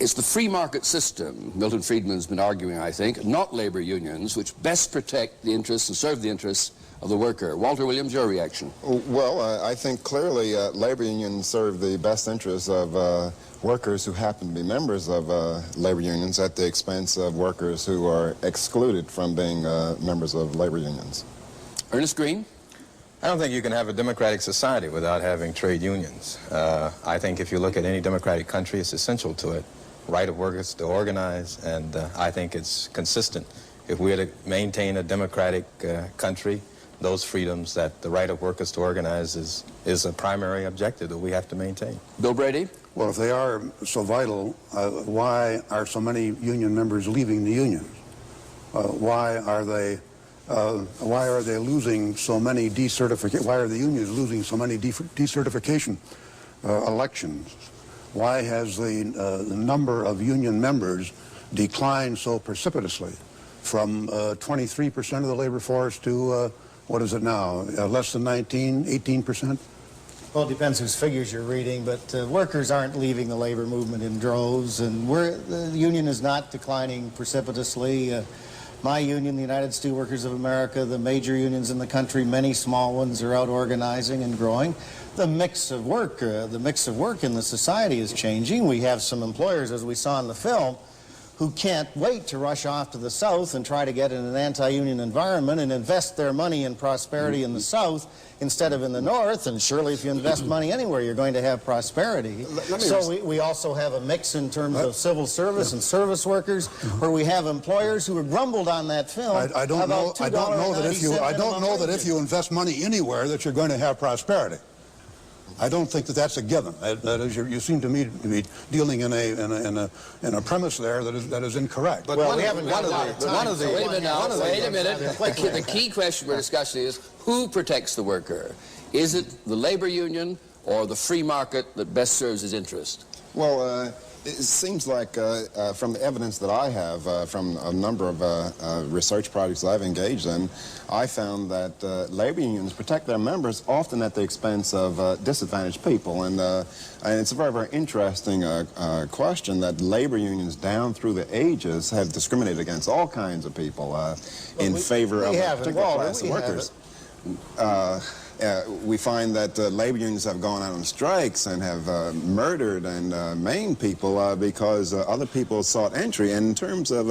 It's the free market system, Milton Friedman's been arguing, I think, not labor unions, which best protect the interests and serve the interests of the worker. Walter Williams, your reaction? Well, I think clearly labor unions serve the best interests of workers who happen to be members of labor unions at the expense of workers who are excluded from being members of labor unions. Ernest Green? I don't think you can have a democratic society without having trade unions. I think if you look at any democratic country, it's essential to it. Right of workers to organize, and I think it's consistent. If we are to maintain a democratic country, those freedoms, that the right of workers to organize is a primary objective that we have to maintain. Bill Brady? Well, if they are so vital, why are so many union members leaving the unions? Why are they losing so many decertification? Why are the unions losing so many decertification elections? Why has the number of union members declined so precipitously from 23% of the labor force to, what is it now, less than 19, 18%? Well, it depends whose figures you're reading, but workers aren't leaving the labor movement in droves, and the union is not declining precipitously. My union, the United Steelworkers of America, the major unions in the country, many small ones are out organizing and growing. The mix of work in the society is changing. We have some employers, as we saw in the film, who can't wait to rush off to the South and try to get in an anti-union environment and invest their money in prosperity in the South instead of in the North. And surely if you invest money anywhere, you're going to have prosperity. So we also have a mix in terms of civil service and service workers, where we have employers who have grumbled on that film. I don't know that if you invest money anywhere that you're going to have prosperity. I don't think that that's a given. That is, you seem to me to be dealing in a premise there that is incorrect. But wait a minute. The key question we're discussing is, who protects the worker? Is it the labor union or the free market that best serves his interest? Well, it seems like from the evidence that I have from a number of research projects that I've engaged in, I found that labor unions protect their members often at the expense of disadvantaged people. And it's a very, very interesting question that labor unions down through the ages have discriminated against all kinds of people in favor of a particular class of workers. We find that labor unions have gone out on strikes and have murdered and maimed people because other people sought entry. And in terms of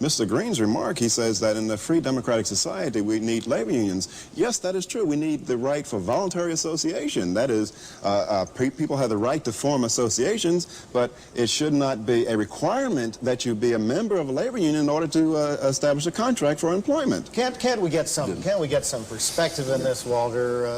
Mr. Green's remark, he says that in a free democratic society we need labor unions. Yes, that is true. We need the right for voluntary association. That is, people have the right to form associations, but it should not be a requirement that you be a member of a labor union in order to establish a contract for employment. Can't we get some perspective in this, Walter?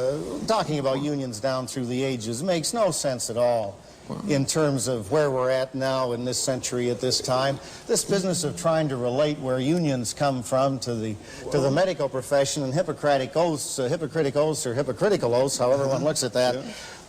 Talking about unions down through the ages makes no sense at all in terms of where we're at now in this century at this time. This business of trying to relate where unions come from to the medical profession and hypocritical oaths, or hypocritical oaths, however one looks at that,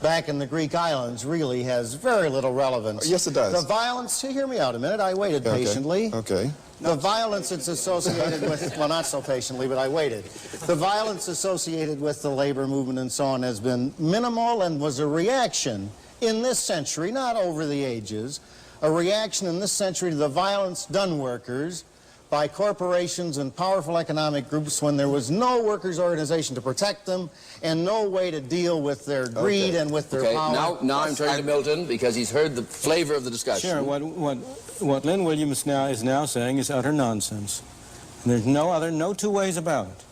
back in the Greek islands really has very little relevance. Yes, it does. The violence, hear me out a minute, I waited patiently. Okay. The violence that's associated with, well, not so patiently, but I waited. The violence associated with the labor movement and so on has been minimal and was a reaction in this century, not over the ages, a reaction in this century to the violence done workers by corporations and powerful economic groups when there was no workers' organization to protect them and no way to deal with their greed and with their power. Now I'm turning to Milton because he's heard the flavor of the discussion. Sure. What Lynn Williams is now saying is utter nonsense. And there's no two ways about it.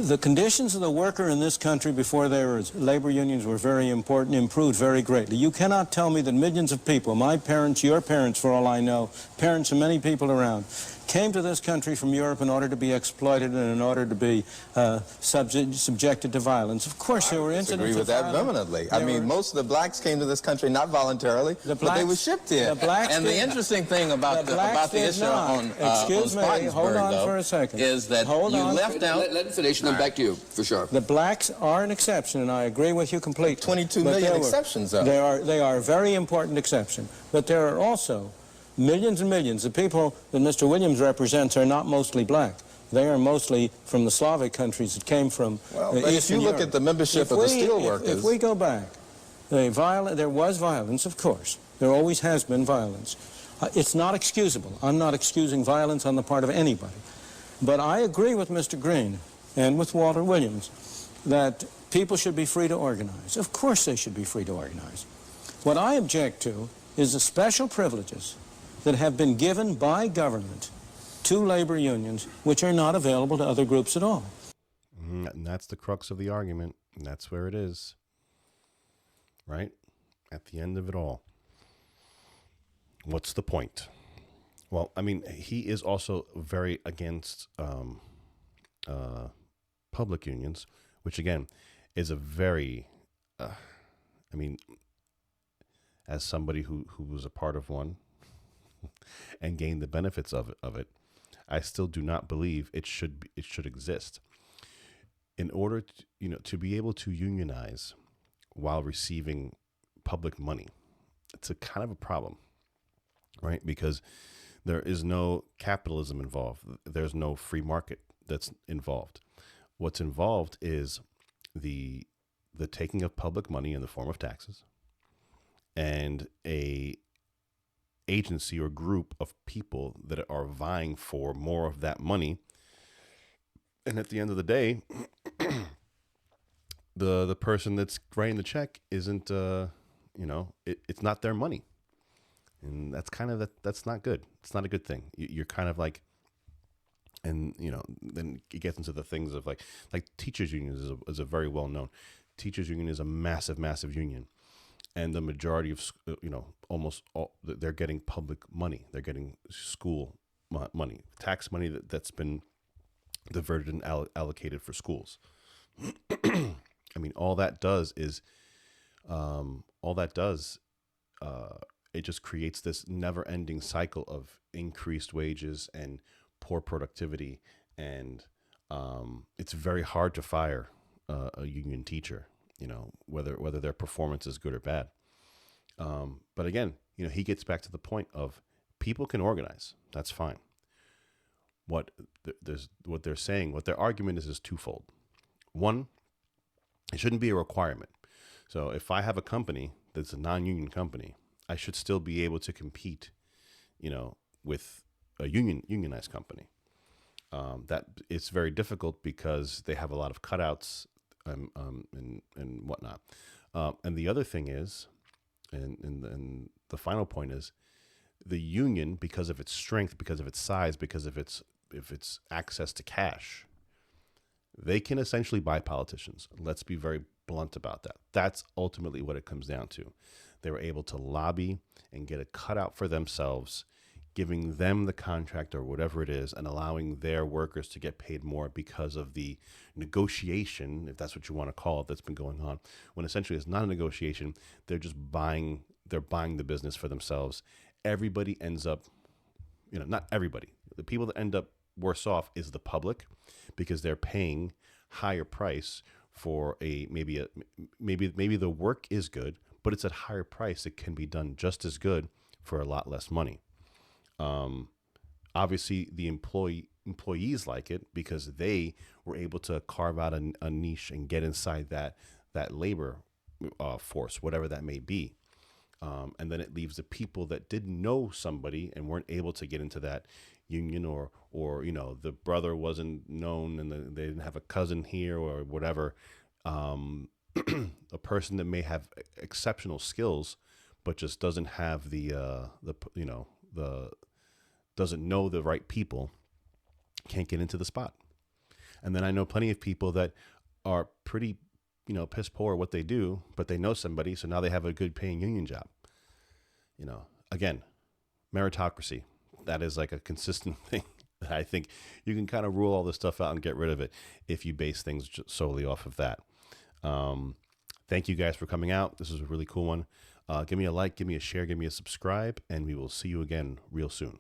The conditions of the worker in this country before there were labor unions were very important, improved very greatly. You cannot tell me that millions of people, my parents, your parents for all I know, parents of many people around, came to this country from Europe in order to be exploited and in order to be subjected to violence. Of course, there were incidents of violence. I agree with that vehemently. I mean, most of the blacks came to this country not voluntarily, but they were shipped here. And the interesting thing about the issue on Spartansburg, hold on for a second, is that you left out... Let him finish and then back to you, for sure. The blacks are an exception, and I agree with you completely. 22 million exceptions, though. They are a very important exception. But there are also millions and millions. The people that Mr. Williams represents are not mostly black. They are mostly from the Slavic countries that came from if you look at the membership of the steelworkers... If we go back, there was violence, of course. There always has been violence. It's not excusable. I'm not excusing violence on the part of anybody. But I agree with Mr. Green and with Walter Williams that people should be free to organize. Of course they should be free to organize. What I object to is the special privileges that have been given by government to labor unions, which are not available to other groups at all. And that's the crux of the argument. And that's where it is. Right? At the end of it all. What's the point? Well, I mean, he is also very against public unions, which again is a very, I mean, as somebody who was a part of one and gained the benefits of it, I still do not believe it should exist. In order to, to be able to unionize while receiving public money, it's a kind of a problem, right? Because there is no capitalism involved. There's no free market that's involved. What's involved is the taking of public money in the form of taxes and a agency or group of people that are vying for more of that money. And at the end of the day, the person that's writing the check isn't, it's not their money. And that's kind of, that's not good. It's not a good thing. You're kind of like, and, then it gets into the things of like teachers unions is a very well known. Teachers union is a massive, massive union. And the majority of, almost all, they're getting public money. They're getting school money, tax money that's been diverted and allocated for schools. I mean, all that does is, it just creates this never-ending cycle of increased wages and poor productivity, and it's very hard to fire a union teacher, whether their performance is good or bad. But again, he gets back to the point of people can organize. That's fine. What they're saying, what their argument is twofold. One, it shouldn't be a requirement. So if I have a company that's a non-union company, I should still be able to compete, with a unionized company. That it's very difficult because they have a lot of cutouts and whatnot. And the other thing is, and the final point is, the union, because of its strength, because of its size, because of its access to cash, they can essentially buy politicians. Let's be very blunt about that. That's ultimately what it comes down to. They were able to lobby and get a cutout for themselves, giving them the contract or whatever it is, and allowing their workers to get paid more because of the negotiation, if that's what you want to call it, that's been going on. When essentially it's not a negotiation, they're just buying the business for themselves. Everybody ends up, not everybody. The people that end up worse off is the public, because they're paying higher price for maybe the work is good, but it's at higher price. It can be done just as good for a lot less money. Obviously, the employees like it because they were able to carve out a niche and get inside that labor force, whatever that may be. And then it leaves the people that didn't know somebody and weren't able to get into that union, or the brother wasn't known and they didn't have a cousin here or whatever. A person that may have exceptional skills but just doesn't have doesn't know the right people, can't get into the spot. And then I know plenty of people that are pretty, piss poor at what they do, but they know somebody, so now they have a good paying union job. Again, meritocracy, that is like a consistent thing. I think you can kind of rule all this stuff out and get rid of it if you base things solely off of that. Thank you guys for coming out. This is a really cool one. Give me a like, give me a share, give me a subscribe, and we will see you again real soon.